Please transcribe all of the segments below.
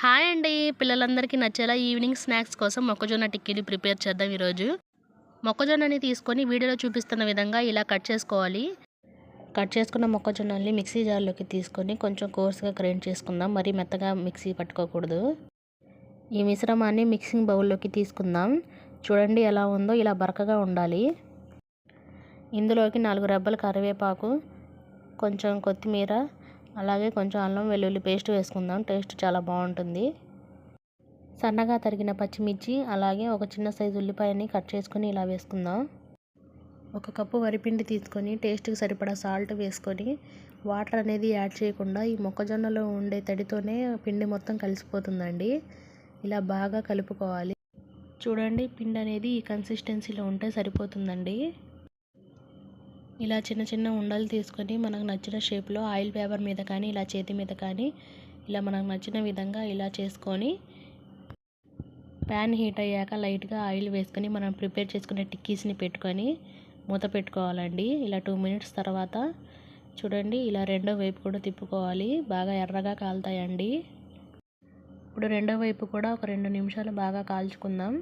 Hi అండి. పిల్లలందరికీ నచ్చేలా ఈవినింగ్ స్నాక్స్ కోసం మొక్కజొన్న టిక్కీలు ప్రిపేర్ చేద్దాం ఈరోజు. మొక్కజొన్నని తీసుకొని వీడియోలో చూపిస్తున్న విధంగా ఇలా కట్ చేసుకోవాలి. కట్ చేసుకున్న మొక్కజొన్నల్ని మిక్సీ జార్లోకి తీసుకొని కొంచెం కోర్స్గా గ్రైండ్ చేసుకుందాం. మరీ మెత్తగా మిక్సీ పట్టుకోకూడదు. ఈ మిశ్రమాన్ని మిక్సింగ్ బౌల్లోకి తీసుకుందాం. చూడండి ఎలా ఉందో, ఇలా బరకగా ఉండాలి. ఇందులోకి 4 రెబ్బల కరివేపాకు, కొంచెం కొత్తిమీర, అలాగే కొంచెం అల్లం వెల్లుల్లి పేస్ట్ వేసుకుందాం. టేస్ట్ చాలా బాగుంటుంది. సన్నగా తరిగిన పచ్చిమిర్చి, అలాగే ఒక చిన్న సైజు ఉల్లిపాయని కట్ చేసుకొని ఇలా వేసుకుందాం. 1 కప్పు వరిపిండి తీసుకొని టేస్ట్కి సరిపడా సాల్ట్ వేసుకొని వాటర్ అనేది యాడ్ చేయకుండా ఈ మొక్కజొన్నలో ఉండే తడితోనే పిండి మొత్తం కలిసిపోతుందండి. ఇలా బాగా కలుపుకోవాలి. చూడండి, పిండి అనేది ఈ కన్సిస్టెన్సీలో ఉంటే సరిపోతుందండి. ఇలా చిన్న చిన్న ఉండలు తీసుకొని మనకు నచ్చిన షేప్లో ఆయిల్ పేపర్ మీద కానీ, ఇలా చేతి మీద కానీ, ఇలా మనకు నచ్చిన విధంగా ఇలా చేసుకొని ప్యాన్ హీట్ అయ్యాక లైట్గా ఆయిల్ వేసుకొని మనం ప్రిపేర్ చేసుకునే టిక్కీస్ని పెట్టుకొని మూత పెట్టుకోవాలండి. ఇలా 2 మినిట్స్ తర్వాత చూడండి, ఇలా రెండో వైపు కూడా తిప్పుకోవాలి. బాగా ఎర్రగా కాలుతాయండి. ఇప్పుడు రెండో వైపు కూడా ఒక 2 నిమిషాలు బాగా కాల్చుకుందాం.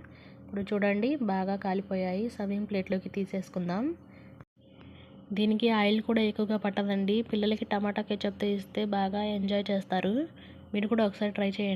ఇప్పుడు చూడండి, బాగా కాలిపోయాయి. సర్వింగ్ ప్లేట్లోకి తీసేసుకుందాం. దీనికి ఆయిల్ కూడా ఎక్కువగా పట్టదండి. పిల్లలకి టమాటా కెచప్తో ఇస్తే బాగా ఎంజాయ్ చేస్తారు. మీరు కూడా ఒకసారి ట్రై చేయండి.